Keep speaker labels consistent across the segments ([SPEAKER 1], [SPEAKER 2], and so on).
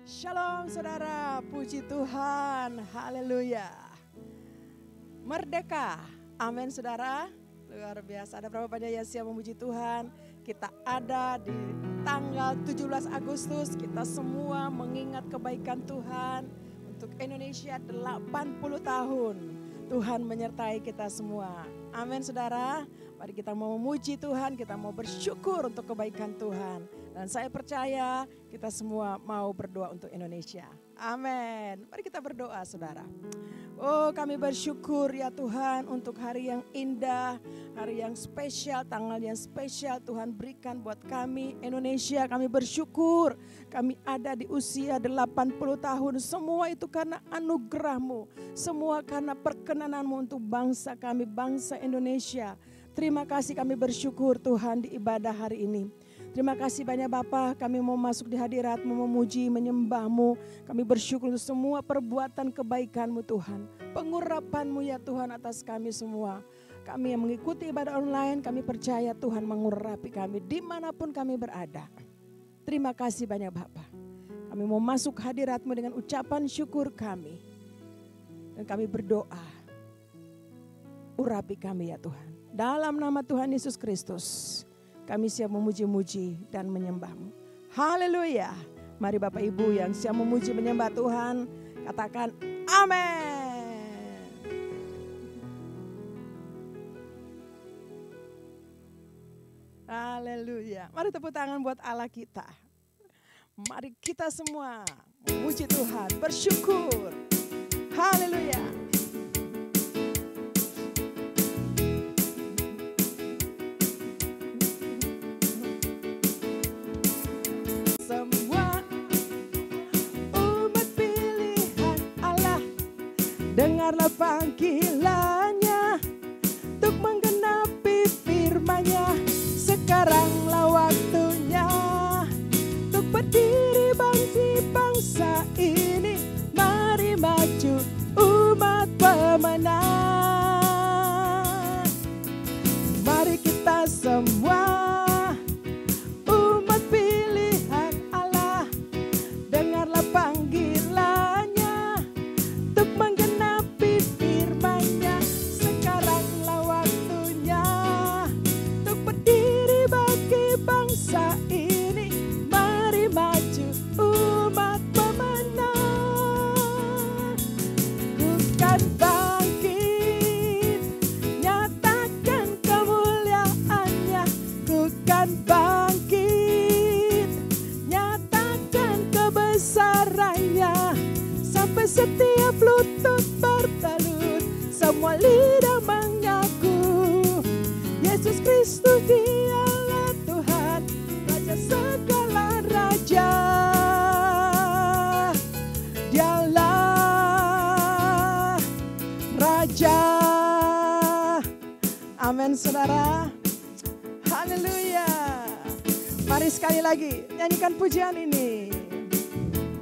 [SPEAKER 1] Shalom saudara, puji Tuhan, haleluya. Merdeka, amin saudara. Luar biasa, ada berapa banyak yang siap memuji Tuhan. Kita ada di tanggal 17 Agustus, kita semua mengingat kebaikan Tuhan. Untuk Indonesia 80 tahun, Tuhan menyertai kita semua. Amin saudara, mari kita mau memuji Tuhan, kita mau bersyukur untuk kebaikan Tuhan. Dan saya percaya kita semua mau berdoa untuk Indonesia. Amin. Mari kita berdoa saudara. Oh, kami bersyukur ya Tuhan untuk hari yang indah, hari yang spesial, tanggal yang spesial Tuhan berikan buat kami Indonesia. Kami bersyukur kami ada di usia 80 tahun. Semua itu karena anugerah-Mu, semua karena perkenananmu untuk bangsa kami, bangsa Indonesia. Terima kasih, kami bersyukur Tuhan di ibadah hari ini. Terima kasih banyak Bapa, kami mau masuk di hadirat-Mu, memuji, menyembah-Mu. Kami bersyukur untuk semua perbuatan kebaikan-Mu Tuhan. Pengurapan-Mu ya Tuhan atas kami semua. Kami yang mengikuti ibadah online, kami percaya Tuhan mengurapi kami dimanapun kami berada. Terima kasih banyak Bapa. Kami mau masuk hadirat-Mu dengan ucapan syukur kami. Dan kami berdoa, urapi kami ya Tuhan. Dalam nama Tuhan Yesus Kristus, kami siap memuji-muji dan menyembah-Mu. Haleluya. Mari Bapak Ibu yang siap memuji menyembah Tuhan, katakan amin. Haleluya. Mari tepuk tangan buat Allah kita. Mari kita semua memuji Tuhan, bersyukur. Haleluya. Dengarlah panggilannya untuk menggenapi firman-Nya. Sekaranglah waktunya untuk berdiri bangsa ini. Mari maju umat pemenang. Mari kita semua umat pilihan Allah. Dengarlah panggilannya untuk menggenapi setiap lutut bertalut, semua lidah mengaku Yesus Kristus Dialah Tuhan, Raja segala raja. Dialah Raja. Amin saudara. Haleluya. Mari sekali lagi nyanyikan pujian ini.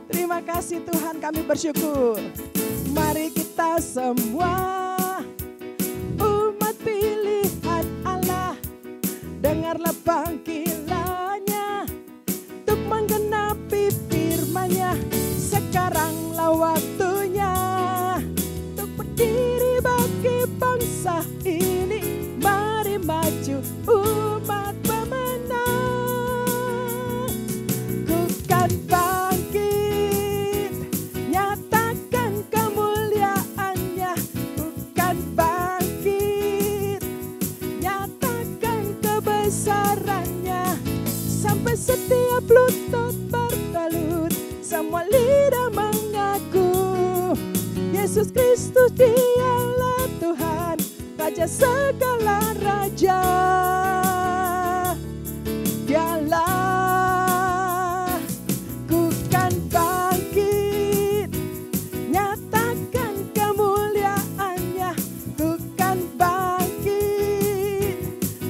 [SPEAKER 1] Terima kasih Tuhan, kami bersyukur. Mari kita semua umat pilihan Allah. Dengarlah panggilannya untuk menggenapi firman-Nya. Sekaranglah waktunya untuk berdiri bagi bangsa ini. Mari maju umat pemenang. Ku kan setiap lutut bertalut, semua lidah mengaku Yesus Kristus Dialah Tuhan, Raja segala raja. Dialah, ku kan bangkit, nyatakan kemuliaan-Nya. Ku kan bangkit,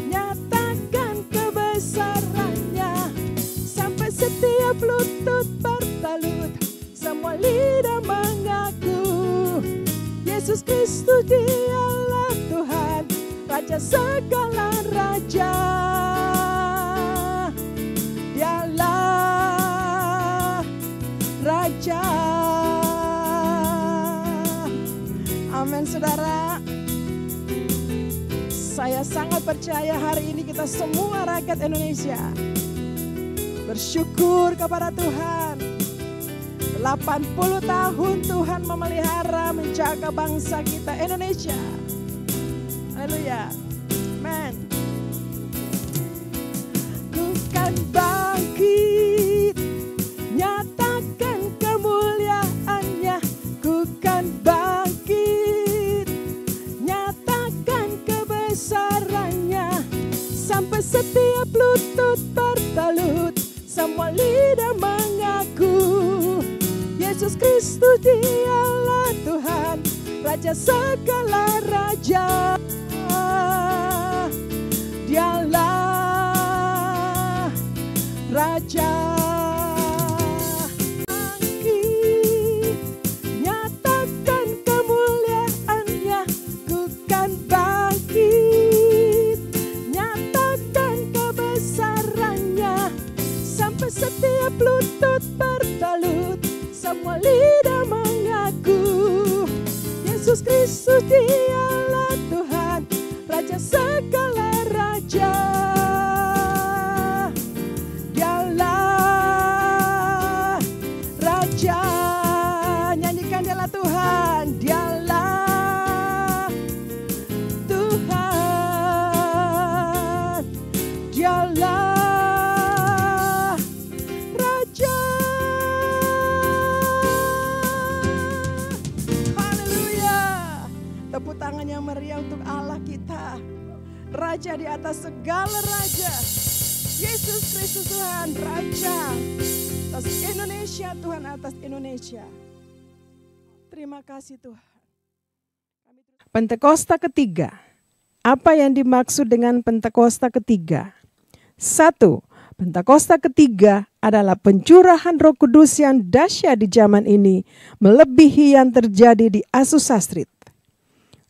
[SPEAKER 1] nyatakan kebesaran-Nya. Setiap lutut bertalut, semua lidah mengaku Yesus Kristus Dialah Tuhan, Raja segala raja. Dialah saudara-saudara, saya sangat percaya hari ini kita semua rakyat Indonesia bersyukur kepada Tuhan. 80 tahun Tuhan memelihara, menjaga bangsa kita Indonesia. Haleluya. Amen. Ku kan bangkit, nyatakan kemuliaan-Nya. Ku kan bangkit, nyatakan kebesaran-Nya. Sampai setiap lutut bertalut, semua lidah mengaku Yesus Kristus dialah Tuhan, Raja segala raja. Dialah Raja. Bangkit, nyatakan kemuliaan-Nya. Ku kan bangkit, nyatakan kebesaran-Nya. Sampai setiap lutut bertalut, semua lidah mengaku Yesus Kristus dialah Tuhan, Raja segala raja. Dialah Raja. Nyanyikan dialah Tuhan. Dialah Tuhan. Dialah Raja. Haleluya. Tepuk tangan yang meriah untuk Allah kita. Raja di atas segala raja. Yesus Kristus Tuhan, Raja atas Indonesia, Tuhan atas Indonesia. Terima kasih Tuhan. Pentakosta ketiga. Apa yang dimaksud dengan Pentakosta ketiga? 1. Pentakosta ketiga adalah pencurahan Roh Kudus yang dahsyat di zaman ini, melebihi yang terjadi di Azusa Street.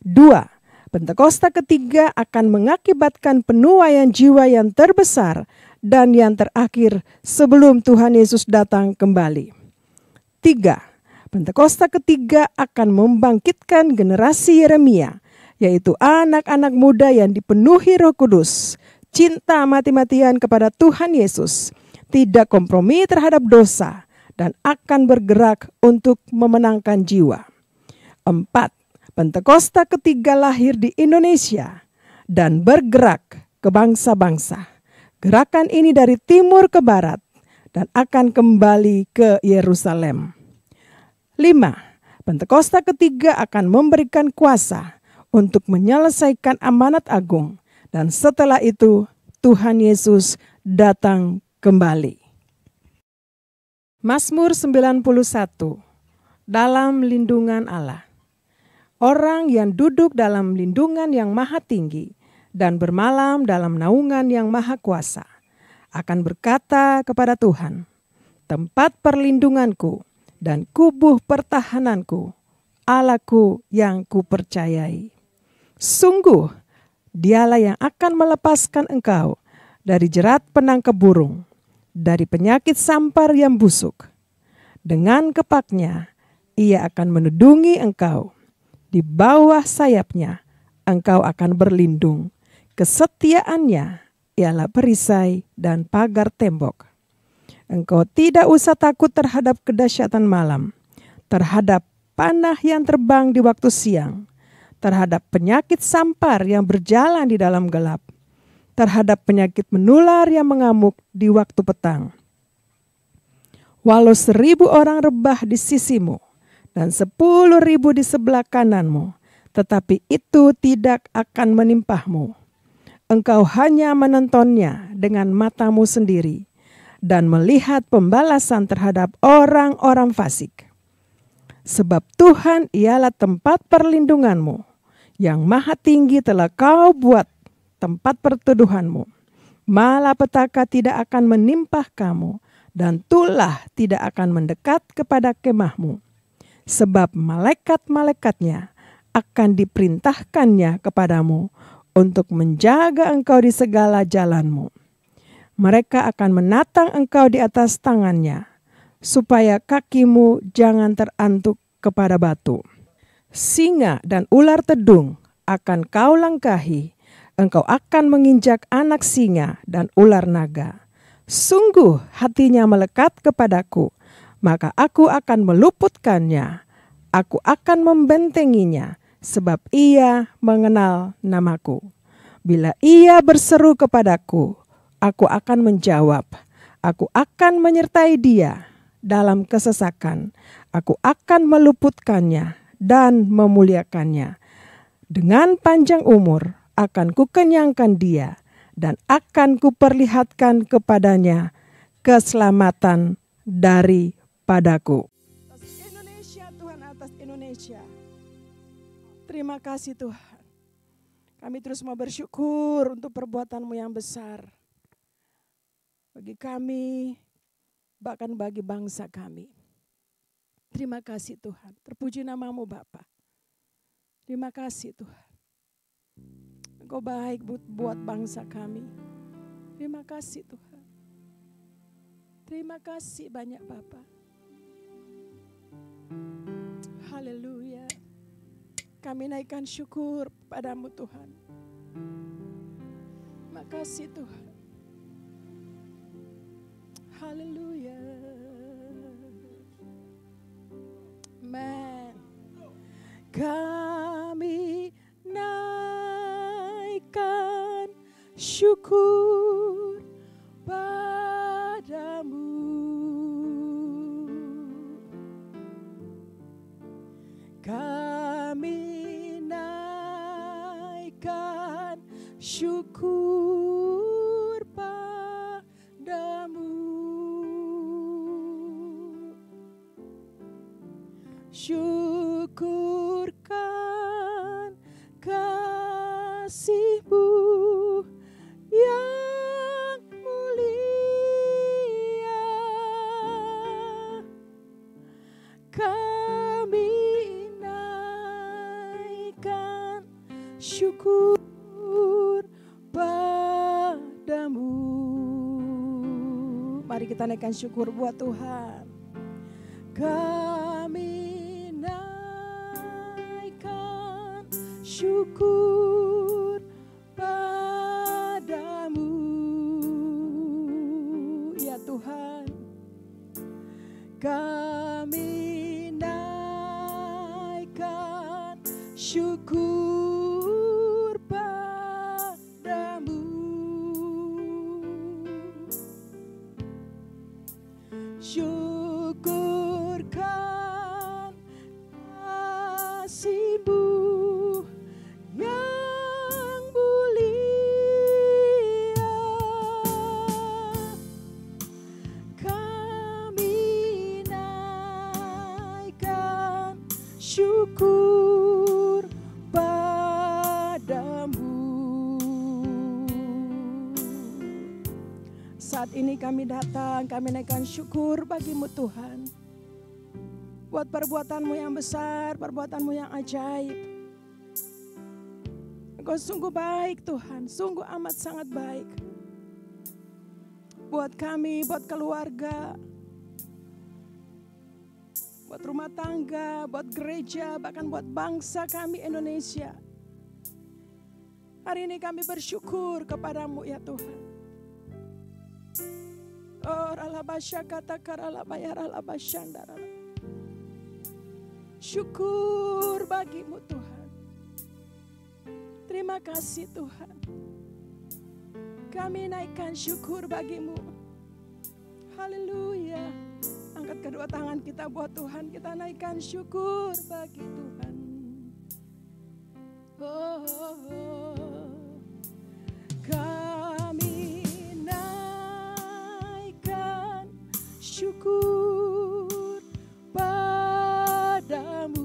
[SPEAKER 1] 2. Pentakosta ketiga akan mengakibatkan penuaian jiwa yang terbesar dan yang terakhir sebelum Tuhan Yesus datang kembali. 3. Pentakosta ketiga akan membangkitkan generasi Yeremia, yaitu anak-anak muda yang dipenuhi Roh Kudus, cinta mati-matian kepada Tuhan Yesus, tidak kompromi terhadap dosa, dan akan bergerak untuk memenangkan jiwa. 4. Pentakosta ketiga lahir di Indonesia dan bergerak ke bangsa-bangsa. Gerakan ini dari timur ke barat dan akan kembali ke Yerusalem. 5. Pentakosta ketiga akan memberikan kuasa untuk menyelesaikan amanat agung, dan setelah itu Tuhan Yesus datang kembali. Mazmur 91. Dalam lindungan Allah. Orang yang duduk dalam lindungan yang maha tinggi dan bermalam dalam naungan yang maha kuasa akan berkata kepada Tuhan, tempat perlindunganku dan kubuh pertahananku, Allahku yang kupercayai. Sungguh, Dialah yang akan melepaskan engkau dari jerat penangkap burung, dari penyakit sampar yang busuk. Dengan kepaknya, Ia akan menudungi engkau. Di bawah sayapnya, engkau akan berlindung. Kesetiaannya ialah perisai dan pagar tembok. Engkau tidak usah takut terhadap kedahsyatan malam, terhadap panah yang terbang di waktu siang, terhadap penyakit sampar yang berjalan di dalam gelap, terhadap penyakit menular yang mengamuk di waktu petang. Walau 1000 orang rebah di sisimu dan 10.000 di sebelah kananmu, tetapi itu tidak akan menimpahmu. Engkau hanya menontonnya dengan matamu sendiri dan melihat pembalasan terhadap orang-orang fasik. Sebab Tuhan ialah tempat perlindunganmu, yang maha tinggi telah kau buat tempat perteduhanmu. Malapetaka tidak akan menimpah kamu, dan tulah tidak akan mendekat kepada kemahmu. Sebab malaikat-malaikatnya akan diperintahkannya kepadamu untuk menjaga engkau di segala jalanmu. Mereka akan menatang engkau di atas tangannya, supaya kakimu jangan terantuk kepada batu. singa dan ular tedung akan kau langkahi, engkau akan menginjak anak singa dan ular naga. Sungguh hatinya melekat kepadaku, maka aku akan meluputkannya. Aku akan membentenginya, sebab ia mengenal namaku. Bila ia berseru kepadaku, aku akan menjawab. Aku akan menyertai dia dalam kesesakan. Aku akan meluputkannya dan memuliakannya. Dengan panjang umur akan kukenyangkan dia dan akan kuperlihatkan kepadanya keselamatan daripadaku. Atas Indonesia, Tuhan, atas Indonesia. Terima kasih Tuhan. Kami terus mau bersyukur untuk perbuatan-Mu yang besar. Bagi kami, bahkan bagi bangsa kami. Terima kasih Tuhan. Terpuji nama-Mu Bapa. Terima kasih Tuhan. Engkau baik buat bangsa kami. Terima kasih Tuhan. Terima kasih banyak Bapa. Haleluya. Kami naikkan syukur padamu Tuhan. Terima kasih Tuhan. Haleluya. Amen. Kami naikkan syukur padamu. Kami naikkan syukur padamu. Syukurkan kasih-Mu yang mulia. Kami naikkan syukur padamu. Mari kita naikkan syukur buat Tuhan. Kami naikkan syukur padamu, ya Tuhan. Kami naikkan syukur padamu. Syukurkan kasih-Mu yang mulia. Kami naikkan syukur padamu. Saat ini kami datang, kami naikkan syukur bagi-Mu Tuhan. Buat perbuatan-Mu yang besar, perbuatan-Mu yang ajaib. Engkau sungguh baik Tuhan, sungguh amat sangat baik. Buat kami, buat keluarga, buat rumah tangga, buat gereja, bahkan buat bangsa kami Indonesia. Hari ini kami bersyukur kepadamu ya Tuhan. Oh, ralabasya kata karalabaya ralabasyandara. Syukur bagimu Tuhan. Terima kasih Tuhan. Kami naikkan syukur bagimu. Haleluya. Angkat kedua tangan kita buat Tuhan. Kita naikkan syukur bagi Tuhan. Oh, oh, oh. Kami naikkan syukur padamu.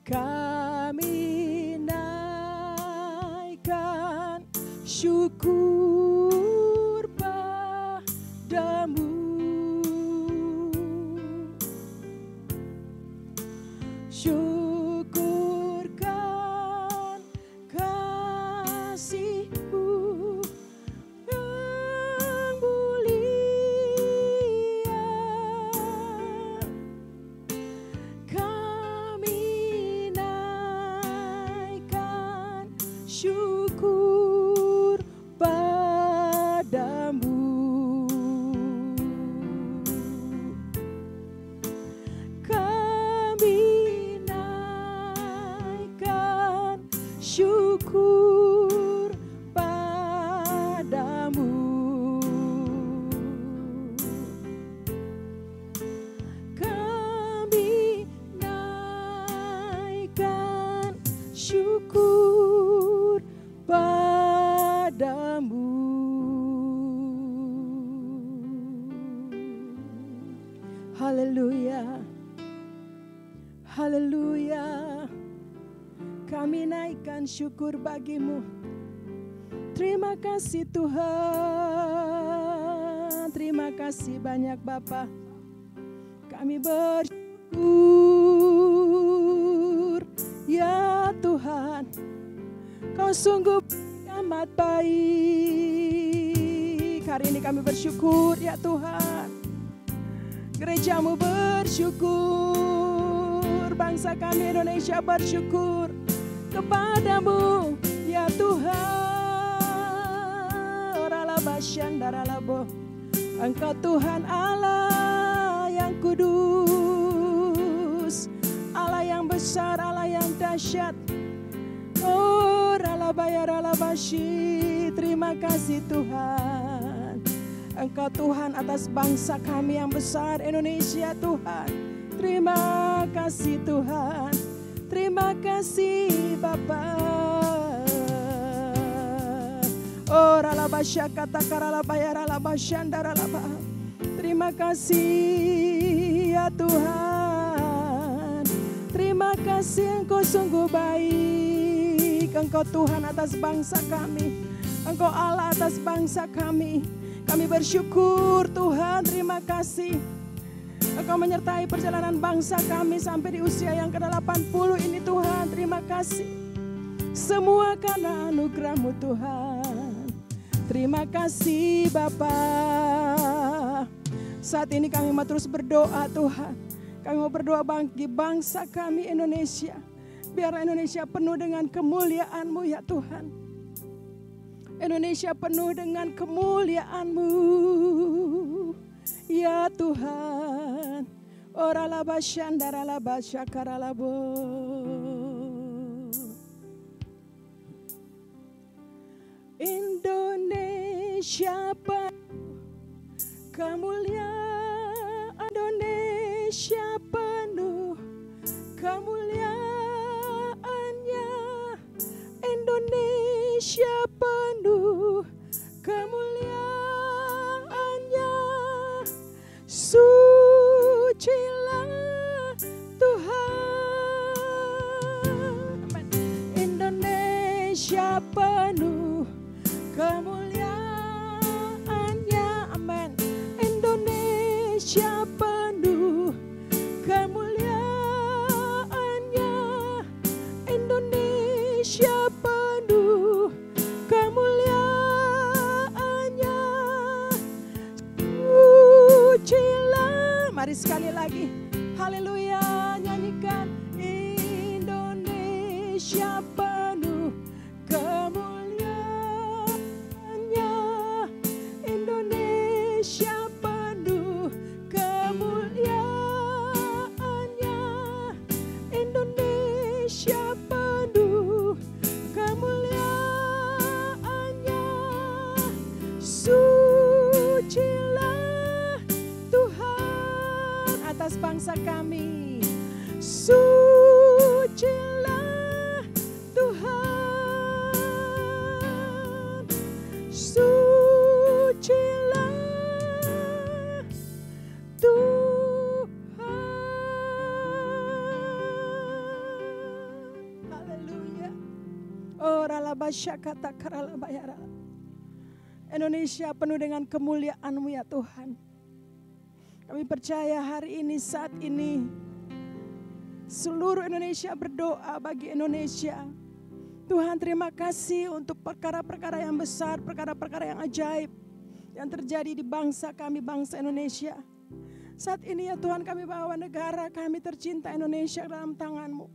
[SPEAKER 1] Kami naikkan syukur padamu. Syukurkan kasih-Mu yang mulia. syukur padamu. Kami naikkan syukur padamu. Kami naikkan syukur padamu. Haleluya, haleluya. Kami naikkan syukur bagimu. Terima kasih Tuhan, terima kasih banyak Bapa. Kami bersyukur ya Tuhan, Kau sungguh amat baik. Hari ini kami bersyukur ya Tuhan. Gerejamu bersyukur, bangsa kami Indonesia bersyukur kepadamu ya Tuhan. Oralabasyandaralabo, Engkau Tuhan Allah yang kudus, Allah yang besar, Allah yang dahsyat. Oralabayaralabashi, terima kasih Tuhan. Engkau Tuhan atas bangsa kami yang besar Indonesia Tuhan. Terima kasih Tuhan. Terima kasih Bapa. Oh ralabasya kata karalabayaralabasyandaralaba. Terima kasih ya Tuhan. Terima kasih Engkau sungguh baik. Engkau Tuhan atas bangsa kami. Engkau Allah atas bangsa kami. Kami bersyukur Tuhan, terima kasih. Engkau menyertai perjalanan bangsa kami sampai di usia yang ke-80 ini Tuhan, terima kasih. Semua karena anugerah-Mu Tuhan. Terima kasih Bapa. Saat ini kami mau terus berdoa Tuhan. Kami mau berdoa bagi bangsa kami Indonesia. Biar Indonesia penuh dengan kemuliaan-Mu ya Tuhan. Indonesia penuh dengan kemuliaan-Mu ya Tuhan. Oralabasyandaralabasyakaralabo. Indonesia penuh kemuliaan, Indonesia penuh kemuliaannya, Indonesia penuh kemuliaannya. Sucilah Tuhan. Indonesia penuh kemuliaannya. Amin. Indonesia penuh kemuliaannya. Indonesia penuh kemuliaannya. Sucilah. Mari sekali lagi. Haleluya, nyanyikan. Indonesia penuh kemuliaannya. Indonesia penuh kemuliaannya. Indonesia penuh kemuliaannya. Sucilah Tuhan atas bangsa kami. Sucilah Tuhan. Sucilah Tuhan. Haleluya. Oh ralabasya kata karalabayara. Indonesia penuh dengan kemuliaan-Mu ya Tuhan. Kami percaya hari ini, saat ini, seluruh Indonesia berdoa bagi Indonesia. Tuhan terima kasih untuk perkara-perkara yang besar, perkara-perkara yang ajaib yang terjadi di bangsa kami, bangsa Indonesia. Saat ini ya Tuhan kami bawa negara kami tercinta Indonesia dalam tangan-Mu.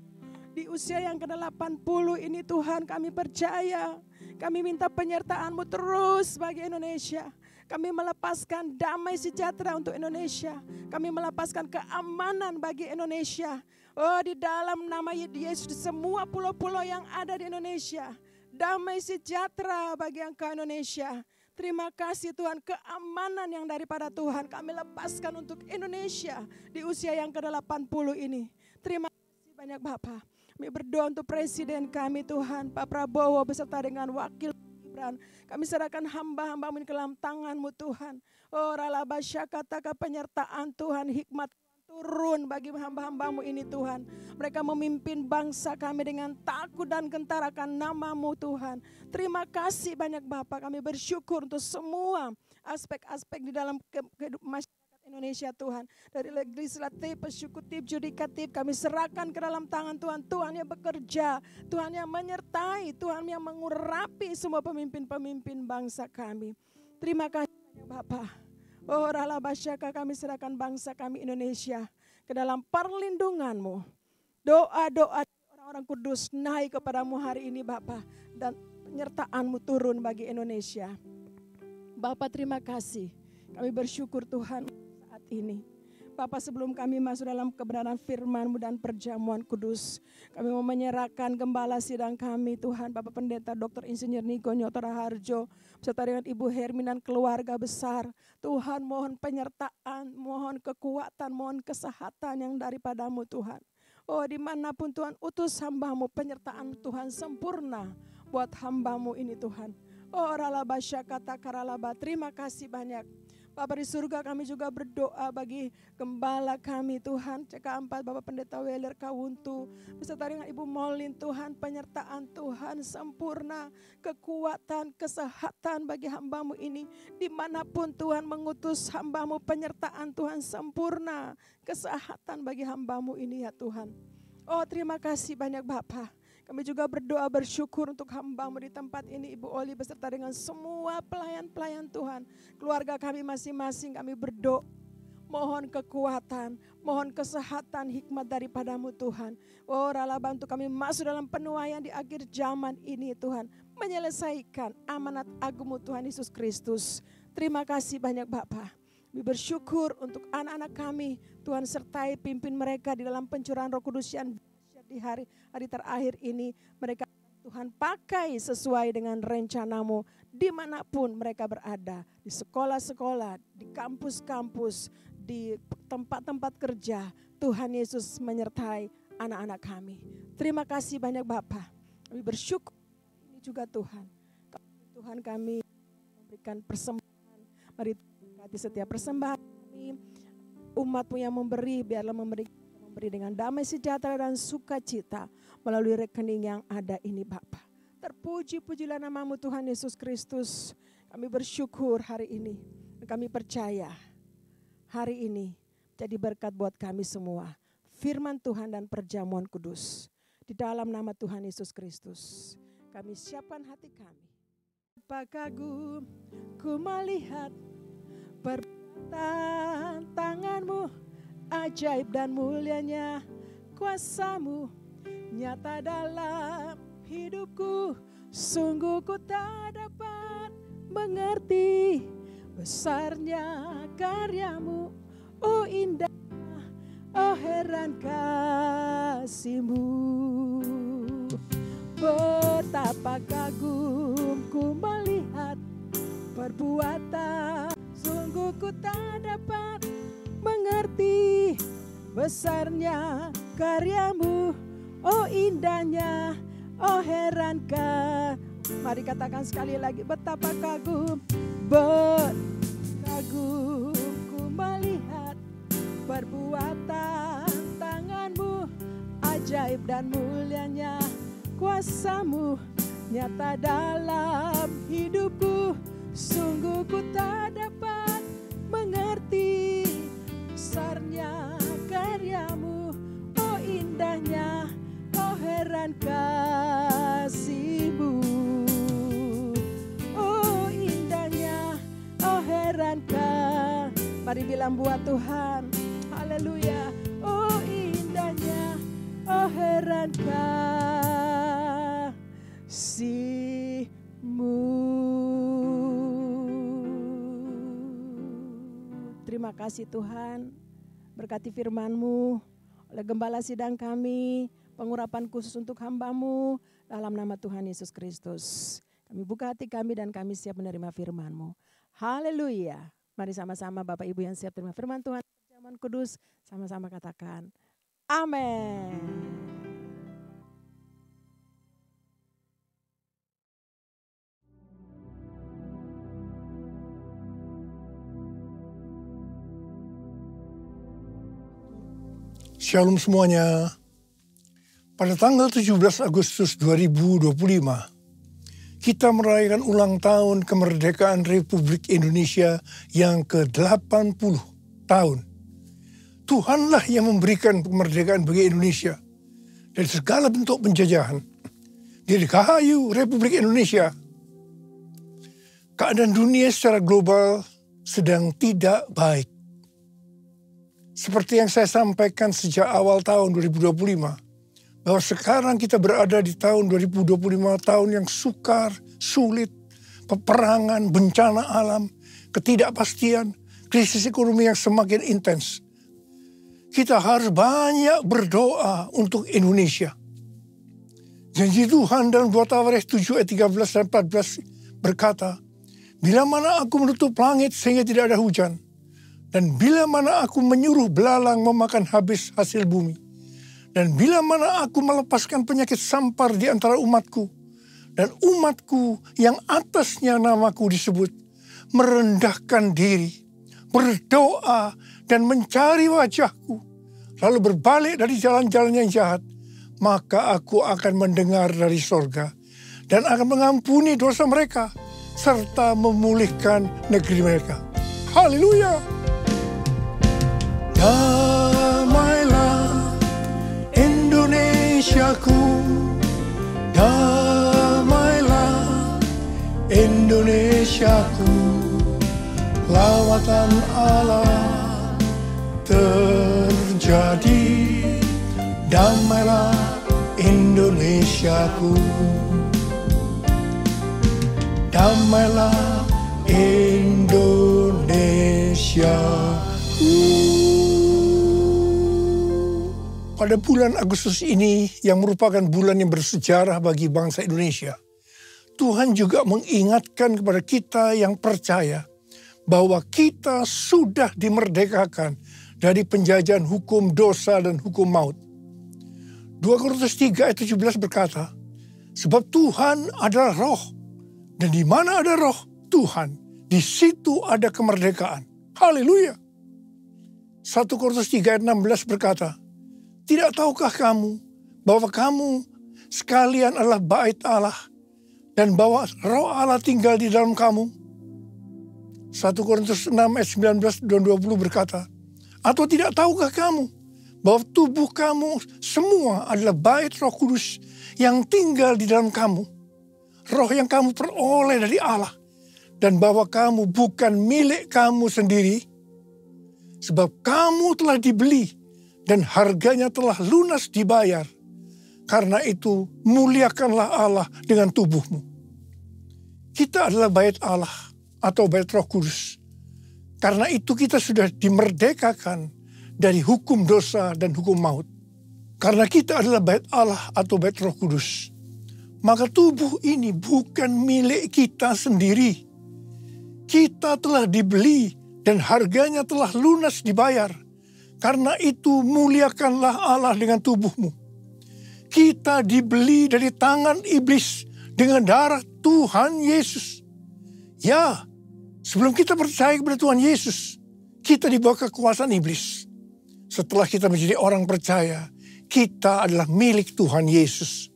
[SPEAKER 1] Di usia yang ke-80 ini Tuhan, kami percaya, kami minta penyertaan-Mu terus bagi Indonesia. Kami melepaskan damai sejahtera untuk Indonesia. Kami melepaskan keamanan bagi Indonesia. Oh, di dalam nama Yesus, di semua pulau-pulau yang ada di Indonesia, damai sejahtera bagi Engkau Indonesia. Terima kasih Tuhan, keamanan yang daripada Tuhan kami lepaskan untuk Indonesia di usia yang ke-80 ini. Terima kasih banyak Bapak. Kami berdoa untuk Presiden kami Tuhan, Pak Prabowo beserta dengan Wakil Gibran. Kami serahkan hamba-hamba-Mu ke dalam tangan-Mu Tuhan. Oh ralabasyakataka, penyertaan Tuhan, hikmat turun bagi hamba-hamba-Mu ini Tuhan. Mereka memimpin bangsa kami dengan takut dan gentar akan nama-Mu Tuhan. Terima kasih banyak Bapak, kami bersyukur untuk semua aspek-aspek di dalam kehidupan masyarakat Indonesia Tuhan. Dari legislatif, eksekutif, judikatif kami serahkan ke dalam tangan Tuhan. Tuhan yang bekerja, Tuhan yang menyertai, Tuhan yang mengurapi semua pemimpin-pemimpin bangsa kami. Terima kasih banyak Bapak. Oh ralabasyaka, kami serahkan bangsa kami Indonesia ke dalam perlindungan-Mu. Doa-doa orang-orang kudus naik kepadamu hari ini Bapak. Dan penyertaan-Mu turun bagi Indonesia. Bapak terima kasih. Kami bersyukur Tuhan saat ini. Bapak, sebelum kami masuk dalam kebenaran firman-Mu dan perjamuan kudus, kami mau menyerahkan gembala sidang kami Tuhan, Bapak Pendeta Dr. Insinyur Niko Nyoto Raharjo, beserta dengan Ibu Hermin dan keluarga besar. Tuhan, mohon penyertaan, mohon kekuatan, mohon kesehatan yang daripada-Mu Tuhan. Oh, dimanapun Tuhan utus hamba-Mu, penyertaan Tuhan sempurna buat hamba-Mu ini Tuhan. Oh ralabasyakata karalaba, terima kasih banyak. Bapak di surga, kami juga berdoa bagi gembala kami Tuhan, CK4 Bapak Pendeta Weler Kawuntu, beserta dengan Ibu Molin Tuhan, penyertaan Tuhan sempurna, kekuatan, kesehatan bagi hamba-Mu ini. Dimanapun Tuhan mengutus hamba-Mu, penyertaan Tuhan sempurna, kesehatan bagi hamba-Mu ini ya Tuhan. Oh terima kasih banyak Bapak. Kami juga berdoa bersyukur untuk hamba-Mu di tempat ini, Ibu Oli beserta dengan semua pelayan-pelayan Tuhan. Keluarga kami masing-masing, kami berdoa. Mohon kekuatan, mohon kesehatan, hikmat daripada-Mu Tuhan. Oh rala bantu kami masuk dalam penuaian di akhir zaman ini Tuhan. Menyelesaikan amanat agung-Mu Tuhan Yesus Kristus. Terima kasih banyak Bapak. Kami bersyukur untuk anak-anak kami. Tuhan sertai pimpin mereka di dalam pencurahan Roh Kudus yang di hari terakhir ini. Mereka Tuhan pakai sesuai dengan rencana-Mu dimanapun mereka berada. Di sekolah-sekolah, di kampus-kampus, di tempat-tempat kerja. Tuhan Yesus menyertai anak-anak kami. Terima kasih banyak Bapak. Kami bersyukur ini juga Tuhan. Tuhan kami memberikan persembahan. Mari berkati setiap persembahan kami. Umat-Mu yang memberi, biarlah memberi dengan damai sejahtera dan sukacita melalui rekening yang ada ini Bapa. Terpuji-pujilah nama-Mu Tuhan Yesus Kristus. Kami bersyukur hari ini. Kami percaya hari ini jadi berkat buat kami semua. Firman Tuhan dan perjamuan kudus. Di dalam nama Tuhan Yesus Kristus. Kami siapkan hati kami. Apa kagum ku melihat perbuatan tangan-Mu. Ajaib dan mulianya kuasa-Mu nyata dalam hidupku. Sungguh ku tak dapat mengerti besarnya karya-Mu. Oh indah, oh heran kasih-Mu. Betapa kagum ku melihat perbuatan. Sungguh ku tak dapat mengerti besarnya karya-Mu, oh indahnya, oh herankah. Mari katakan sekali lagi, betapa kagum ku melihat perbuatan tangan-Mu, ajaib dan mulianya kuasa-Mu nyata dalam hidupku. Sungguh ku tak dapat mengerti besarnya karya-Mu, oh indahnya, oh heran kasih-Mu. Oh indahnya, oh heran kasih. Mari bilang buat Tuhan, haleluya. Oh indahnya, oh heran dan kasih-Mu. Terima kasih Tuhan, berkati firman-Mu oleh gembala sidang kami, pengurapan khusus untuk hamba-Mu dalam nama Tuhan Yesus Kristus. Kami buka hati kami dan kami siap menerima firman-Mu. Haleluya. Mari sama-sama Bapak Ibu yang siap terima firman Tuhan, zaman kudus, sama-sama katakan amin.
[SPEAKER 2] Shalom semuanya. Pada tanggal 17 Agustus 2025, kita merayakan ulang tahun kemerdekaan Republik Indonesia yang ke-80 tahun. Tuhanlah yang memberikan kemerdekaan bagi Indonesia dari segala bentuk penjajahan. Dirgahayu Republik Indonesia. Keadaan dunia secara global sedang tidak baik. Seperti yang saya sampaikan sejak awal tahun 2025, bahwa sekarang kita berada di tahun 2025, tahun yang sukar, sulit, peperangan, bencana alam, ketidakpastian, krisis ekonomi yang semakin intens. Kita harus banyak berdoa untuk Indonesia. Janji Tuhan dalam 2 Tawarikh 7 ayat 13 dan 14 berkata, bila mana aku menutup langit sehingga tidak ada hujan, dan bila mana aku menyuruh belalang memakan habis hasil bumi. Dan bila mana aku melepaskan penyakit sampar di antara umatku. Dan umatku yang atasnya namaku disebut. Merendahkan diri. Berdoa dan mencari wajahku. Lalu berbalik dari jalan-jalan yang jahat. Maka aku akan mendengar dari sorga. Dan akan mengampuni dosa mereka. Serta memulihkan negeri mereka. Haleluya! Damailah Indonesiaku, damailah Indonesiaku, lawatan Allah terjadi, damailah Indonesiaku, damailah Indonesiaku. Pada bulan Agustus ini yang merupakan bulan yang bersejarah bagi bangsa Indonesia, Tuhan juga mengingatkan kepada kita yang percaya bahwa kita sudah dimerdekakan dari penjajahan hukum dosa dan hukum maut. 2 Korintus 3 ayat 17 berkata, sebab Tuhan adalah roh, dan di mana ada roh Tuhan, di situ ada kemerdekaan. Haleluya. 1 Korintus 3 ayat 16 berkata, tidak tahukah kamu bahwa kamu sekalian adalah bait Allah dan bahwa roh Allah tinggal di dalam kamu? 1 Korintus 6 ayat 19 dan 20 berkata, atau tidak tahukah kamu bahwa tubuh kamu semua adalah bait Roh Kudus yang tinggal di dalam kamu? Roh yang kamu peroleh dari Allah dan bahwa kamu bukan milik kamu sendiri, sebab kamu telah dibeli dan harganya telah lunas dibayar. Karena itu muliakanlah Allah dengan tubuhmu. Kita adalah bait Allah atau bait Roh Kudus. Karena itu kita sudah dimerdekakan dari hukum dosa dan hukum maut. Karena kita adalah bait Allah atau bait Roh Kudus, maka tubuh ini bukan milik kita sendiri. Kita telah dibeli dan harganya telah lunas dibayar. Karena itu muliakanlah Allah dengan tubuhmu. Kita dibeli dari tangan iblis dengan darah Tuhan Yesus. Ya, sebelum kita percaya kepada Tuhan Yesus, kita di bawah kekuasaan iblis. Setelah kita menjadi orang percaya, kita adalah milik Tuhan Yesus.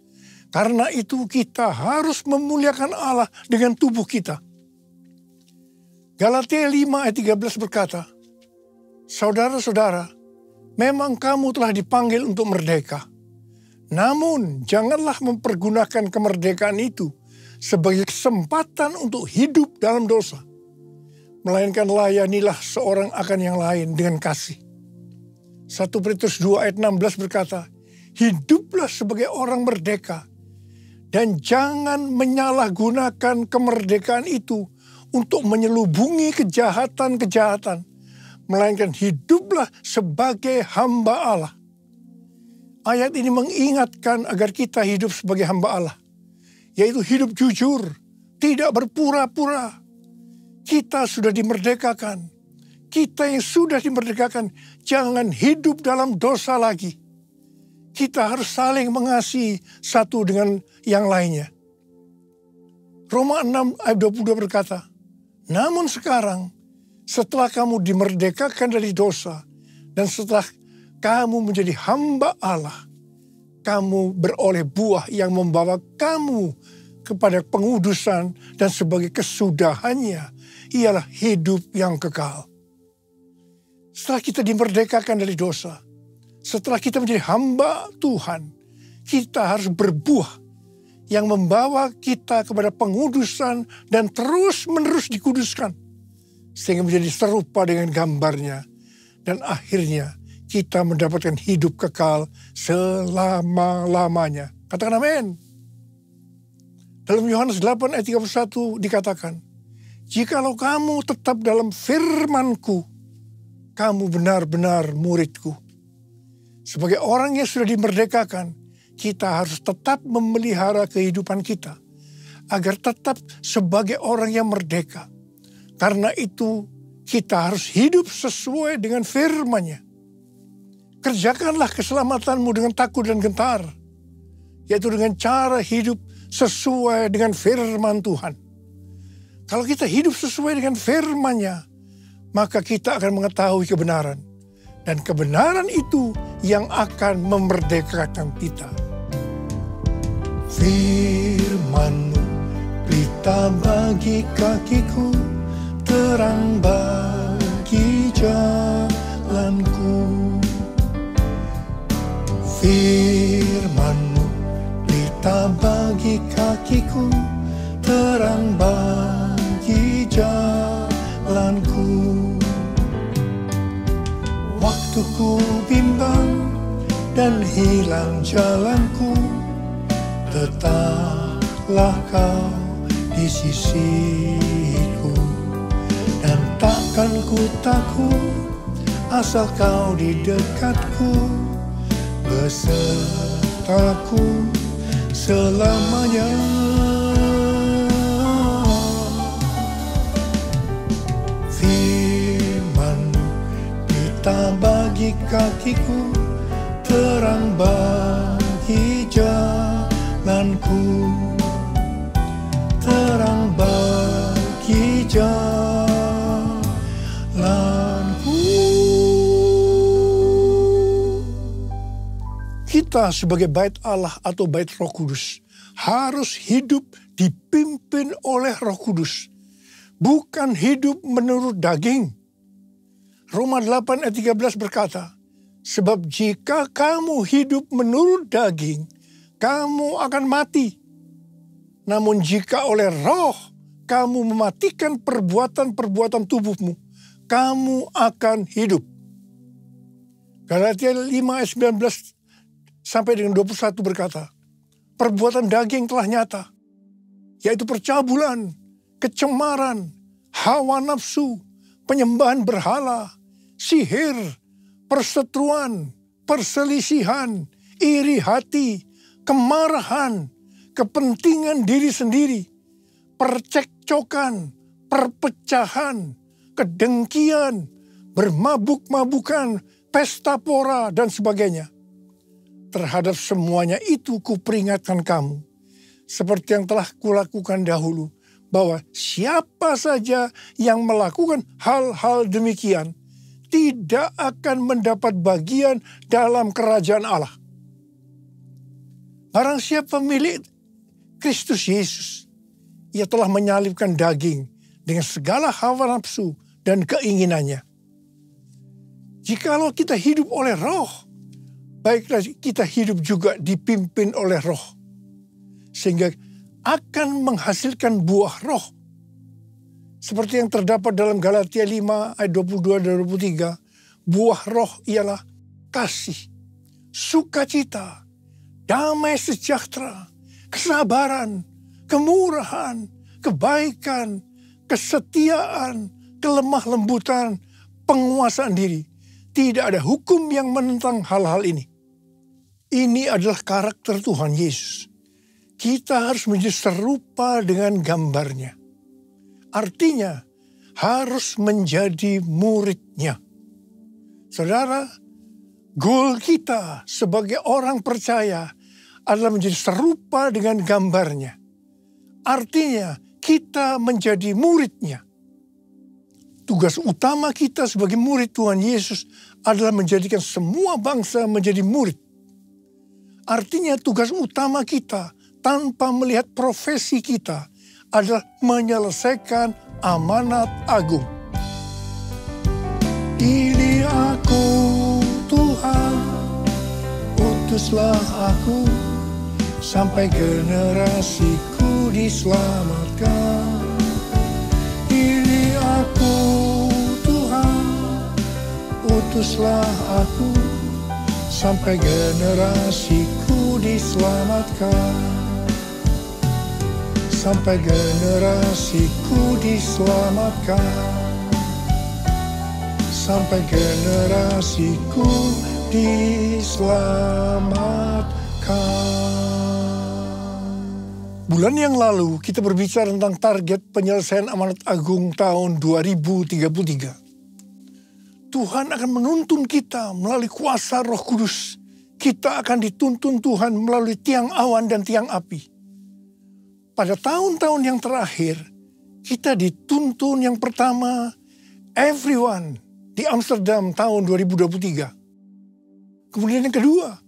[SPEAKER 2] Karena itu kita harus memuliakan Allah dengan tubuh kita. Galatia 5 ayat 13 berkata, saudara-saudara, memang kamu telah dipanggil untuk merdeka. Namun janganlah mempergunakan kemerdekaan itu sebagai kesempatan untuk hidup dalam dosa. Melainkan layanilah seorang akan yang lain dengan kasih. 1 Petrus 2 ayat 16 berkata, hiduplah sebagai orang merdeka. Dan jangan menyalahgunakan kemerdekaan itu untuk menyelubungi kejahatan-kejahatan. Melainkan hiduplah sebagai hamba Allah. Ayat ini mengingatkan agar kita hidup sebagai hamba Allah. Yaitu hidup jujur, tidak berpura-pura. Kita sudah dimerdekakan. Kita yang sudah dimerdekakan, jangan hidup dalam dosa lagi. Kita harus saling mengasihi satu dengan yang lainnya. Roma 6 ayat 22 berkata, namun sekarang setelah kamu dimerdekakan dari dosa dan setelah kamu menjadi hamba Allah, kamu beroleh buah yang membawa kamu kepada pengudusan dan sebagai kesudahannya ialah hidup yang kekal. Setelah kita dimerdekakan dari dosa, setelah kita menjadi hamba Tuhan, kita harus berbuah yang membawa kita kepada pengudusan dan terus-menerus dikuduskan. Sehingga menjadi serupa dengan gambarnya. Dan akhirnya kita mendapatkan hidup kekal selama-lamanya. Katakan amin. Dalam Yohanes 8 ayat 31 dikatakan, jikalau kamu tetap dalam firman-Ku, kamu benar-benar murid-Ku. Sebagai orang yang sudah dimerdekakan, kita harus tetap memelihara kehidupan kita. Agar tetap sebagai orang yang merdeka. Karena itu kita harus hidup sesuai dengan firman-Nya. Kerjakanlah keselamatanmu dengan takut dan gentar. Yaitu dengan cara hidup sesuai dengan firman Tuhan. Kalau kita hidup sesuai dengan firman-Nya, maka kita akan mengetahui kebenaran. Dan kebenaran itu yang akan memerdekakan kita. Firman-Mu pelita bagi kakiku, terang bagi jalanku. Firman-Mu pelita bagi kakiku, terang bagi jalanku. Waktuku bimbang dan hilang jalanku, tetaplah Kau di sisiku. Dan takkan ku takut asal Kau di dekatku, besertaku selamanya. Pelita bagi kakiku, terang bagi jalanku, terang bagi jalanku. Kita sebagai bait Allah atau bait Roh Kudus harus hidup dipimpin oleh Roh Kudus, bukan hidup menurut daging. Roma 8 ayat 13 berkata, sebab jika kamu hidup menurut daging, kamu akan mati. Namun jika oleh roh kamu mematikan perbuatan-perbuatan tubuhmu, kamu akan hidup. Galatia 5 ayat 19 sampai dengan 21 berkata, perbuatan daging telah nyata, yaitu percabulan, kecemaran, hawa nafsu, penyembahan berhala, sihir, perseteruan, perselisihan, iri hati, kemarahan, kepentingan diri sendiri, percekcokan, perpecahan, kedengkian, bermabuk-mabukan, pesta pora, dan sebagainya. Terhadap semuanya itu kuperingatkan kamu, seperti yang telah kulakukan dahulu, bahwa siapa saja yang melakukan hal-hal demikian tidak akan mendapat bagian dalam kerajaan Allah. Barang siapa milik Kristus Yesus, ia telah menyalibkan daging dengan segala hawa nafsu dan keinginannya. Jikalau kita hidup oleh roh, baiklah kita hidup juga dipimpin oleh roh. Sehingga akan menghasilkan buah roh. Seperti yang terdapat dalam Galatia 5 ayat 22 dan 23. Buah roh ialah kasih, sukacita, damai sejahtera, kesabaran, kemurahan, kebaikan, kesetiaan, kelemah lembutan, penguasaan diri. Tidak ada hukum yang menentang hal-hal ini. Ini adalah karakter Tuhan Yesus. Kita harus menjadi serupa dengan gambarnya. Artinya, harus menjadi muridnya. Saudara, goal kita sebagai orang percaya adalah menjadi serupa dengan gambarnya. Artinya, kita menjadi muridnya. Tugas utama kita sebagai murid Tuhan Yesus adalah menjadikan semua bangsa menjadi murid. Artinya tugas utama kita tanpa melihat profesi kita adalah menyelesaikan amanat agung. Pilih aku Tuhan, utuslah aku, sampai generasiku diselamatkan. Pilih aku Tuhan, utuslah aku, sampai generasiku diselamatkan. Sampai generasiku diselamatkan. Sampai generasiku diselamatkan. Bulan yang lalu kita berbicara tentang target penyelesaian amanat agung tahun 2033. Tuhan akan menuntun kita melalui kuasa Roh Kudus. Kita akan dituntun Tuhan melalui tiang awan dan tiang api. Pada tahun-tahun yang terakhir, kita dituntun yang pertama, everyone di Amsterdam tahun 2023. Kemudian yang kedua,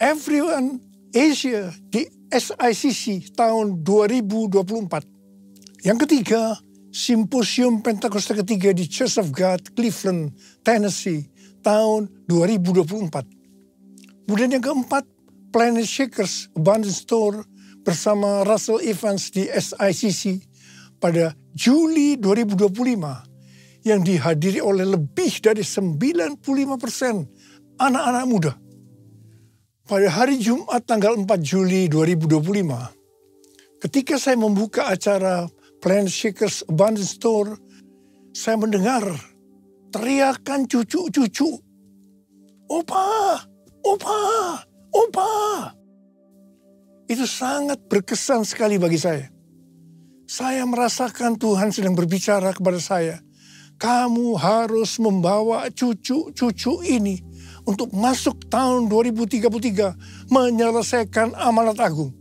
[SPEAKER 2] everyone Asia di SICC tahun 2024. Yang ketiga, Simposium Pentakosta ketiga di Church of God, Cleveland, Tennessee tahun 2024. Kemudian yang keempat, Planet Shakers Abundance Store bersama Russell Evans di SICC pada Juli 2025 yang dihadiri oleh lebih dari 95% anak-anak muda. Pada hari Jumat tanggal 4 Juli 2025, ketika saya membuka acara Planet Shakers Abundance Store, saya mendengar teriakan cucu-cucu, "Opa, opa, opa." Itu sangat berkesan sekali bagi saya. Saya merasakan Tuhan sedang berbicara kepada saya. Kamu harus membawa cucu-cucu ini untuk masuk tahun 2033 menyelesaikan amanat agung.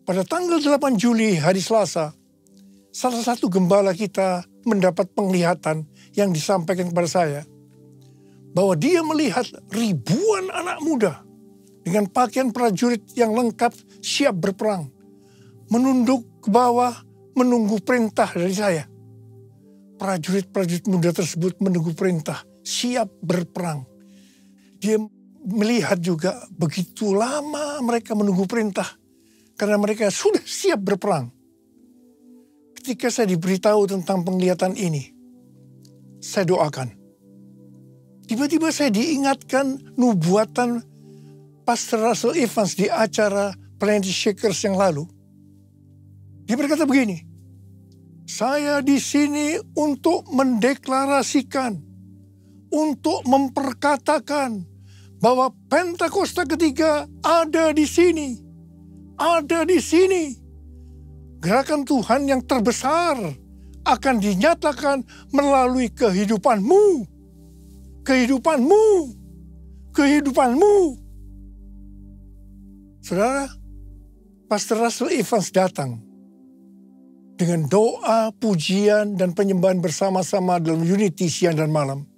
[SPEAKER 2] Pada tanggal 8 Juli hari Selasa, salah satu gembala kita mendapat penglihatan yang disampaikan kepada saya. Bahwa dia melihat ribuan anak muda dengan pakaian prajurit yang lengkap siap berperang. Menunduk ke bawah menunggu perintah dari saya. Prajurit-prajurit muda tersebut menunggu perintah siap berperang. Dia melihat juga begitu lama mereka menunggu perintah. Karena mereka sudah siap berperang. Ketika saya diberitahu tentang penglihatan ini, saya doakan. Tiba-tiba saya diingatkan nubuatan Pastor Russell Evans di acara Planet Shakers yang lalu. Dia berkata begini, "Saya di sini untuk mendeklarasikan, untuk memperkatakan bahwa Pentakosta ketiga ada di sini. Ada di sini. Gerakan Tuhan yang terbesar akan dinyatakan melalui kehidupanmu. Kehidupanmu. Kehidupanmu." Saudara, Pastor Russell Evans datang dengan doa, pujian, dan penyembahan bersama-sama dalam unity siang dan malam.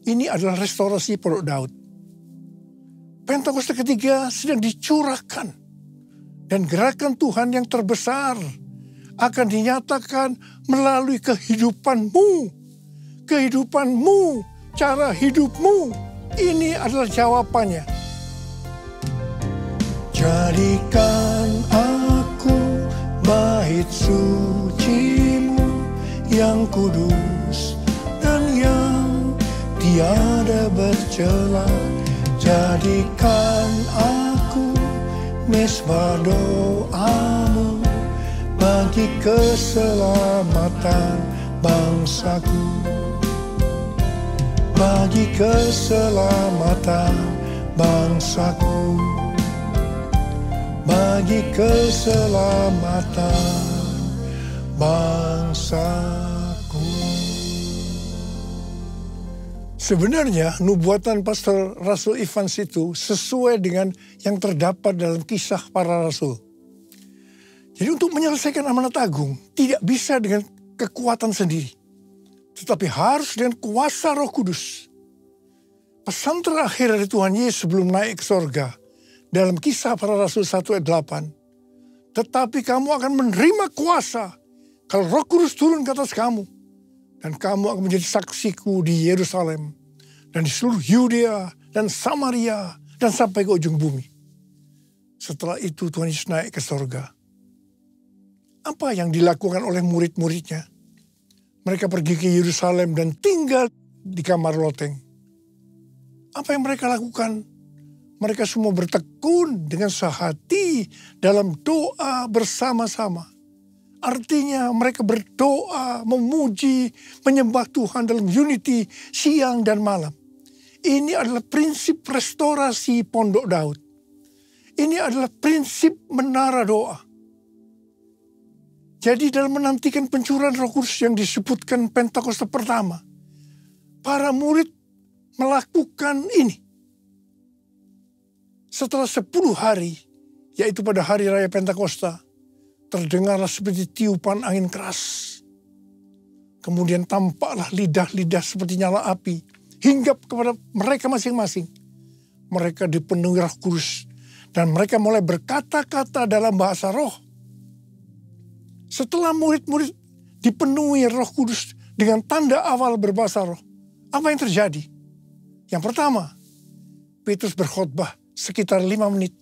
[SPEAKER 2] Ini adalah restorasi Pondok Daud. Pentakosta ketiga sedang dicurahkan. Dan gerakan Tuhan yang terbesar akan dinyatakan melalui kehidupanmu. Kehidupanmu, cara hidupmu. Ini adalah jawabannya. Jadikan aku bait sucimu yang kudus dan yang tiada bercela. Jadikan aku mesbah doamu bagi keselamatan bangsaku, bagi keselamatan bangsaku, bagi keselamatan bangsaku. Sebenarnya nubuatan Pastor Rasul Evans itu sesuai dengan yang terdapat dalam Kisah Para Rasul. Jadi untuk menyelesaikan amanat agung tidak bisa dengan kekuatan sendiri, tetapi harus dengan kuasa Roh Kudus. Pesan terakhir dari Tuhan Yesus sebelum naik ke sorga dalam Kisah Para Rasul 1 ayat 8. Tetapi kamu akan menerima kuasa kalau Roh Kudus turun ke atas kamu, dan kamu akan menjadi saksiku di Yerusalem dan di seluruh Yudea dan Samaria dan sampai ke ujung bumi. Setelah itu Tuhan Yesus naik ke sorga. Apa yang dilakukan oleh murid-muridnya? Mereka pergi ke Yerusalem dan tinggal di kamar loteng. Apa yang mereka lakukan? Mereka semua bertekun dengan sehati dalam doa bersama-sama. Artinya mereka berdoa, memuji, menyembah Tuhan dalam unity siang dan malam. Ini adalah prinsip restorasi Pondok Daud. Ini adalah prinsip menara doa. Jadi dalam menantikan pencurahan Roh Kudus yang disebutkan Pentakosta pertama, para murid melakukan ini. Setelah 10 hari, yaitu pada hari raya Pentakosta, terdengarlah seperti tiupan angin keras. Kemudian tampaklah lidah-lidah seperti nyala api, hinggap kepada mereka masing-masing. Mereka dipenuhi Roh Kudus, dan mereka mulai berkata-kata dalam bahasa roh. Setelah murid-murid dipenuhi Roh Kudus dengan tanda awal berbahasa roh, apa yang terjadi? Yang pertama, Petrus berkhotbah sekitar 5 menit.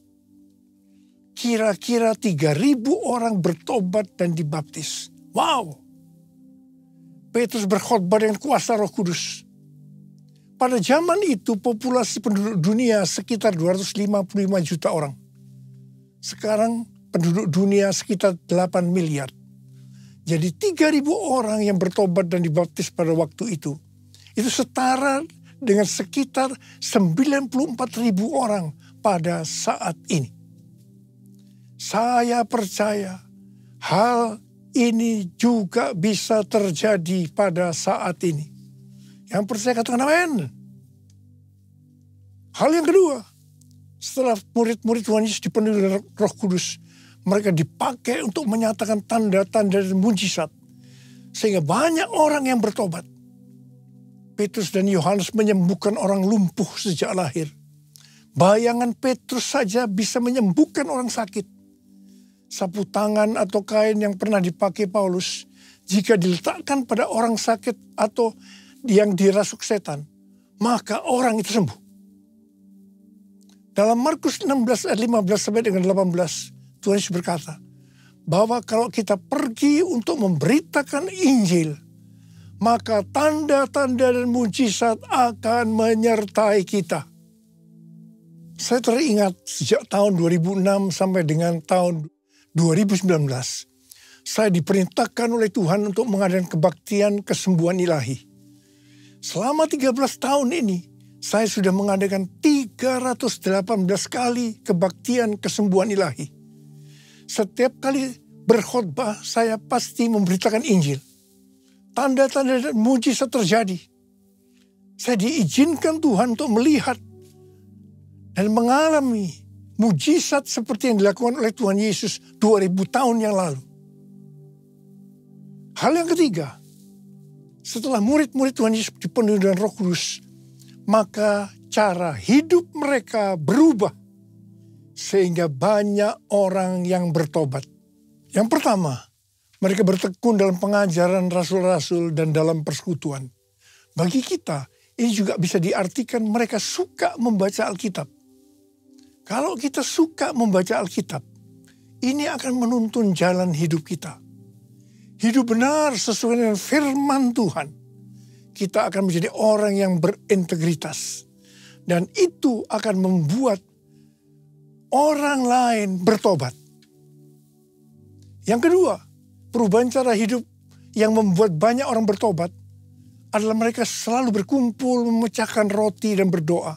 [SPEAKER 2] Kira-kira 3.000 orang bertobat dan dibaptis. Wow! Petrus berkhotbah dengan kuasa Roh Kudus. Pada zaman itu populasi penduduk dunia sekitar 255 juta orang. Sekarang penduduk dunia sekitar 8 miliar. Jadi 3.000 orang yang bertobat dan dibaptis pada waktu itu. Itu setara dengan sekitar 94.000 orang pada saat ini. Saya percaya hal ini juga bisa terjadi pada saat ini. Yang percaya katakan amin. Hal yang kedua, setelah murid-murid Tuhan Yesus dipenuhi dengan Roh Kudus, mereka dipakai untuk menyatakan tanda-tanda dan mujizat, sehingga banyak orang yang bertobat. Petrus dan Yohanes menyembuhkan orang lumpuh sejak lahir. Bayangan Petrus saja bisa menyembuhkan orang sakit. Sapu tangan atau kain yang pernah dipakai Paulus, jika diletakkan pada orang sakit atau yang dirasuk setan, maka orang itu sembuh. Dalam Markus 16 ayat 15 sampai dengan 18, Tuhan Yesus berkata, bahwa kalau kita pergi untuk memberitakan Injil, maka tanda-tanda dan mujizat akan menyertai kita. Saya teringat sejak tahun 2006 sampai dengan tahun 2019, saya diperintahkan oleh Tuhan untuk mengadakan kebaktian kesembuhan ilahi. Selama 13 tahun ini, saya sudah mengadakan 318 kali kebaktian kesembuhan ilahi. Setiap kali berkhotbah, saya pasti memberitakan Injil. Tanda-tanda dan mujizat terjadi. Saya diizinkan Tuhan untuk melihat dan mengalami mujizat seperti yang dilakukan oleh Tuhan Yesus 2000 tahun yang lalu. Hal yang ketiga, setelah murid-murid Tuhan Yesus dipenuhi dengan Roh Kudus, maka cara hidup mereka berubah sehingga banyak orang yang bertobat. Yang pertama, mereka bertekun dalam pengajaran rasul-rasul dan dalam persekutuan. Bagi kita, ini juga bisa diartikan mereka suka membaca Alkitab. Kalau kita suka membaca Alkitab, ini akan menuntun jalan hidup kita. Hidup benar sesuai dengan firman Tuhan. Kita akan menjadi orang yang berintegritas. Dan itu akan membuat orang lain bertobat. Yang kedua, perubahan cara hidup yang membuat banyak orang bertobat adalah mereka selalu berkumpul, memecahkan roti dan berdoa.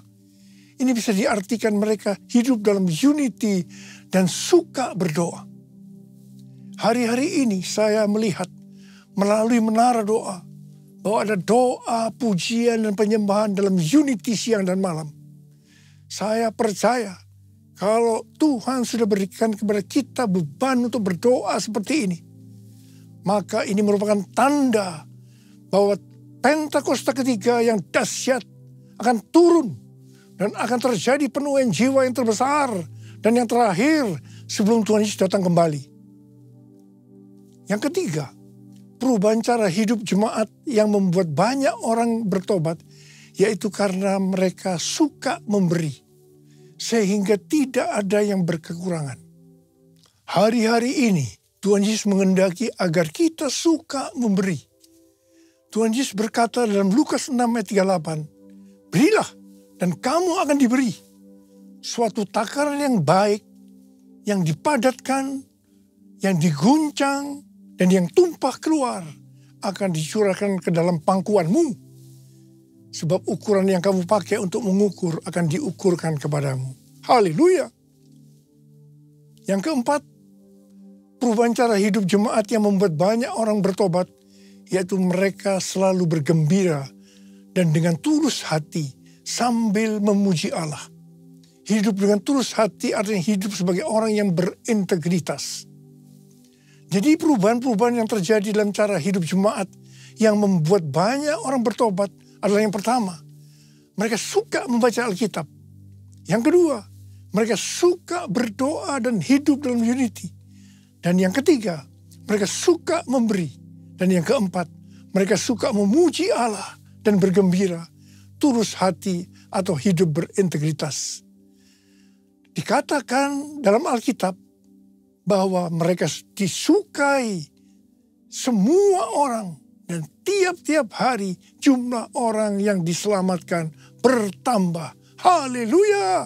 [SPEAKER 2] Ini bisa diartikan mereka hidup dalam unity dan suka berdoa. Hari-hari ini saya melihat melalui menara doa bahwa ada doa, pujian, dan penyembahan dalam unity siang dan malam. Saya percaya kalau Tuhan sudah berikan kepada kita beban untuk berdoa seperti ini, maka ini merupakan tanda bahwa Pentakosta ketiga yang dahsyat akan turun dan akan terjadi penuaian jiwa yang terbesar dan yang terakhir sebelum Tuhan Yesus datang kembali. Yang ketiga, perubahan cara hidup jemaat yang membuat banyak orang bertobat, yaitu karena mereka suka memberi, sehingga tidak ada yang berkekurangan. Hari-hari ini, Tuhan Yesus menghendaki agar kita suka memberi. Tuhan Yesus berkata dalam Lukas 6 ayat 38, berilah dan kamu akan diberi. Suatu takaran yang baik, yang dipadatkan, yang diguncang, dan yang tumpah keluar akan dicurahkan ke dalam pangkuanmu. Sebab ukuran yang kamu pakai untuk mengukur akan diukurkan kepadamu. Haleluya. Yang keempat, perubahan cara hidup jemaat yang membuat banyak orang bertobat, yaitu mereka selalu bergembira dan dengan tulus hati sambil memuji Allah. Hidup dengan tulus hati artinya hidup sebagai orang yang berintegritas. Jadi perubahan-perubahan yang terjadi dalam cara hidup jemaat yang membuat banyak orang bertobat adalah yang pertama, mereka suka membaca Alkitab. Yang kedua, mereka suka berdoa dan hidup dalam unity. Dan yang ketiga, mereka suka memberi. Dan yang keempat, mereka suka memuji Allah dan bergembira, tulus hati atau hidup berintegritas. Dikatakan dalam Alkitab bahwa mereka disukai semua orang dan tiap-tiap hari jumlah orang yang diselamatkan bertambah. Haleluya!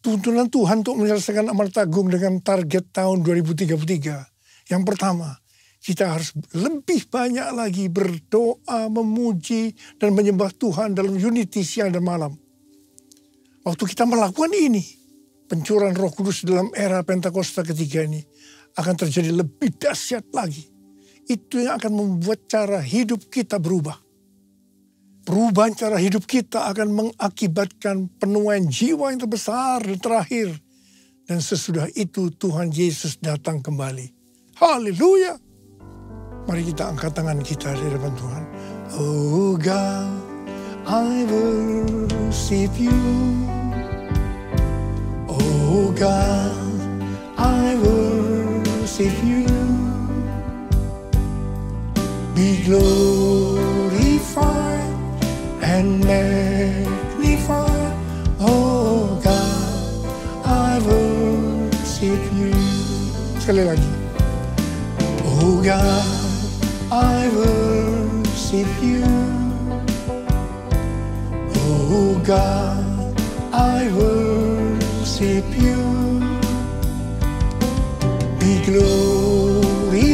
[SPEAKER 2] Tuntunan Tuhan untuk menyelesaikan amanat agung dengan target tahun 2033. Yang pertama, kita harus lebih banyak lagi berdoa, memuji, dan menyembah Tuhan dalam unity siang dan malam. Waktu kita melakukan ini, pencurahan Roh Kudus dalam era Pentakosta ketiga ini akan terjadi lebih dahsyat lagi. Itu yang akan membuat cara hidup kita berubah. Perubahan cara hidup kita akan mengakibatkan penuaian jiwa yang terbesar dan terakhir. Dan sesudah itu Tuhan Yesus datang kembali. Haleluya! Mari kita angkat tangan kita di hadapan Tuhan. Oh God, I worship you. Oh God, I worship you. Be glorified and magnified. Oh God, I worship you. Sekali lagi. Oh God, I worship you. Oh God, I worship you. Be glorified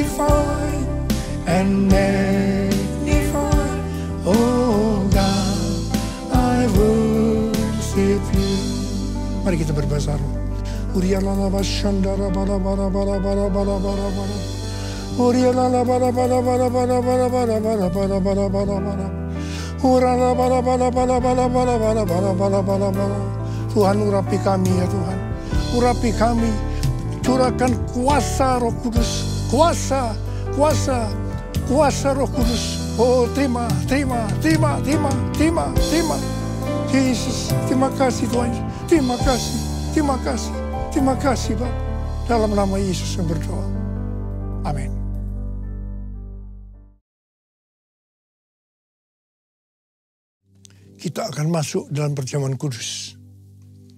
[SPEAKER 2] and magnified. Oh God, I worship you. Mari kita berbahasa roh. Urialala bashandara bara bara bara bara bara bara bara. Urialala bara bara bara bara bara bara bara bara bara bara bara. Urala bara bara bara bara bara bara bara bara bara bara. Tuhan urapi kami ya Tuhan. Urapi kami. Curahkan kuasa Roh Kudus. Kuasa, kuasa, kuasa Roh Kudus. Oh terima, terima, terima, terima, terima, terima. Yesus, terima kasih Tuhan. Terima kasih, terima kasih, terima kasih Bapak. Dalam nama Yesus yang berdoa. Amin. Kita akan masuk dalam perjamuan kudus.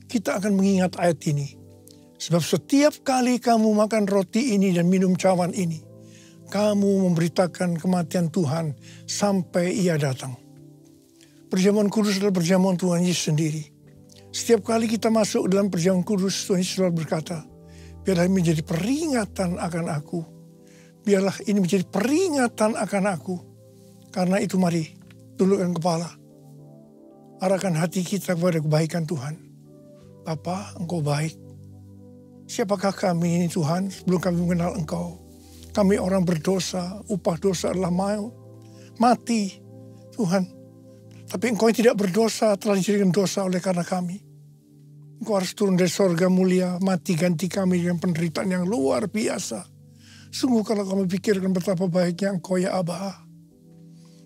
[SPEAKER 2] Kita akan mengingat ayat ini. Sebab setiap kali kamu makan roti ini dan minum cawan ini, kamu memberitakan kematian Tuhan sampai Ia datang. Perjamuan kudus adalah perjamuan Tuhan Yesus sendiri. Setiap kali kita masuk dalam perjamuan kudus, Tuhan Yesus selalu berkata, biarlah ini menjadi peringatan akan aku. Biarlah ini menjadi peringatan akan aku. Karena itu mari, tundukkan kepala. Arahkan hati kita kepada kebaikan Tuhan. Bapa, Engkau baik. Siapakah kami ini Tuhan sebelum kami mengenal Engkau? Kami orang berdosa, upah dosa adalah maut, mati Tuhan. Tapi Engkau yang tidak berdosa telah dijadikan dosa oleh karena kami. Engkau harus turun dari sorga mulia, mati ganti kami dengan penderitaan yang luar biasa. Sungguh kalau kami pikirkan betapa baiknya Engkau ya Aba.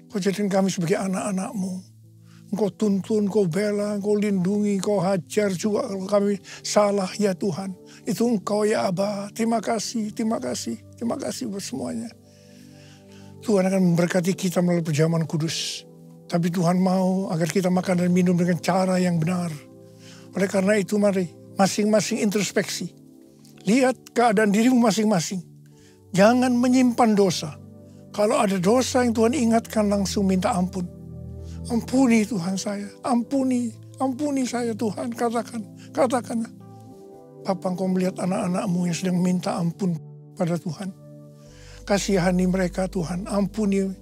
[SPEAKER 2] Engkau jadikan kami sebagai anak-anak-Mu. Engkau tuntun, Engkau bela, Engkau lindungi, Engkau hajar juga kalau kami salah ya Tuhan. Itu Engkau ya Aba. Terima kasih, terima kasih, terima kasih buat semuanya. Tuhan akan memberkati kita melalui perjamuan kudus. Tapi Tuhan mau agar kita makan dan minum dengan cara yang benar. Oleh karena itu mari masing-masing introspeksi. Lihat keadaan dirimu masing-masing. Jangan menyimpan dosa. Kalau ada dosa yang Tuhan ingatkan langsung minta ampun. Ampuni Tuhan saya. Ampuni saya Tuhan. Katakan. Bapa, Engkau melihat anak-anak-Mu yang sedang minta ampun pada Tuhan. Kasihani mereka Tuhan. Ampuni.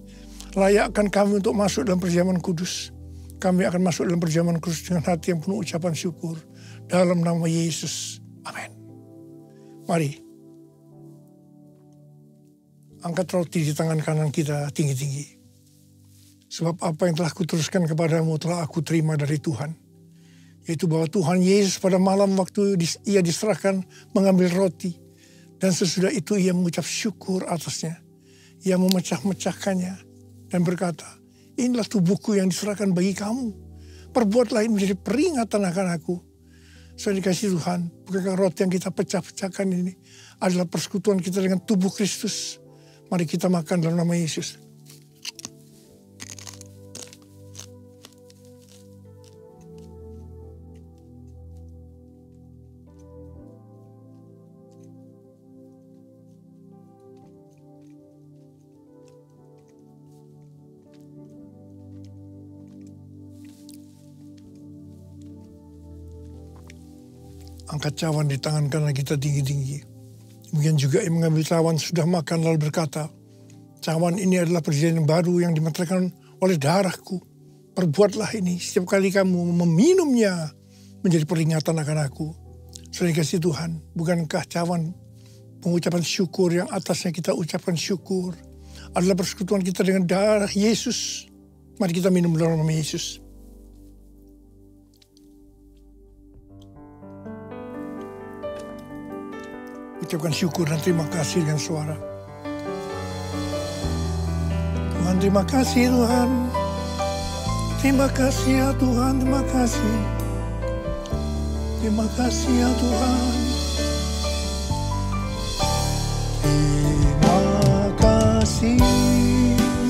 [SPEAKER 2] Layakkan kami untuk masuk dalam perjamuan kudus. Kami akan masuk dalam perjamuan kudus dengan hati yang penuh ucapan syukur. Dalam nama Yesus. Amin. Mari. Angkat roti di tangan kanan kita tinggi-tinggi. Sebab apa yang telah kuteruskan kepadamu telah aku terima dari Tuhan. Yaitu bahwa Tuhan Yesus pada malam waktu ia diserahkan mengambil roti. Dan sesudah itu ia mengucap syukur atasnya. Ia memecah-mecahkannya. Dan berkata, inilah tubuhku yang diserahkan bagi kamu. Perbuatlah ini menjadi peringatan akan aku. Saya dikasih Tuhan, bukankah roti yang kita pecah-pecahkan ini adalah persekutuan kita dengan tubuh Kristus. Mari kita makan dalam nama Yesus. Angkat cawan di tangan kanan kita tinggi-tinggi. Demikian juga yang mengambil cawan sudah makan lalu berkata, cawan ini adalah perjanjian baru yang dimeteraikan oleh darahku. Perbuatlah ini setiap kali kamu meminumnya menjadi peringatan akan aku. Saudara kasih Tuhan, bukankah cawan pengucapan syukur yang atasnya kita ucapkan syukur adalah persekutuan kita dengan darah Yesus. Mari kita minum dalam nama Yesus. Ucapkan syukur dan terima kasih dengan suara. Tuhan, terima kasih Tuhan. Terima kasih ya Tuhan, terima kasih. Terima kasih ya Tuhan. Terima kasih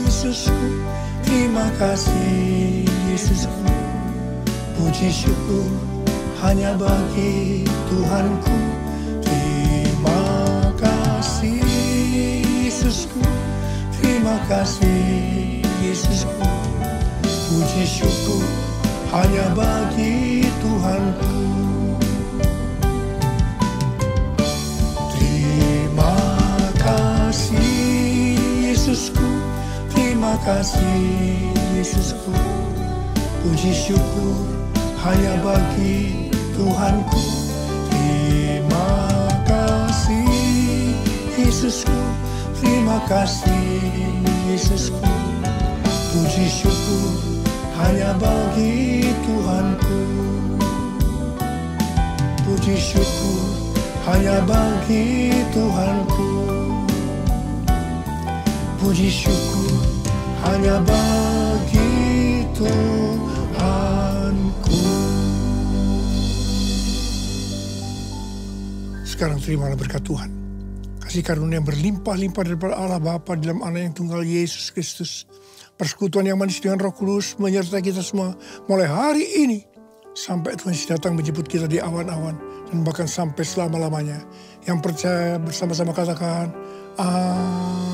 [SPEAKER 2] Yesusku. Terima kasih Yesusku. Puji syukur hanya bagi Tuhanku. Terima kasih Yesusku. Terima kasih Yesusku. Puji syukur hanya bagi Tuhanku. Terima kasih Yesusku. Terima kasih Yesusku. Puji syukur hanya bagi Tuhanku. Terima kasih Yesusku. Terima kasih Yesusku. Puji syukur hanya bagi Tuhanku. Puji syukur hanya bagi Tuhanku. Puji syukur hanya bagi Tuhanku. Sekarang terimalah berkat Tuhan. Kasih karunia yang berlimpah-limpah daripada Allah Bapa dalam Anak yang tunggal Yesus Kristus. Persekutuan yang manis dengan Roh Kudus menyertai kita semua mulai hari ini sampai Tuhan Yesus datang menjemput kita di awan-awan dan bahkan sampai selama-lamanya. Yang percaya bersama-sama katakan amin.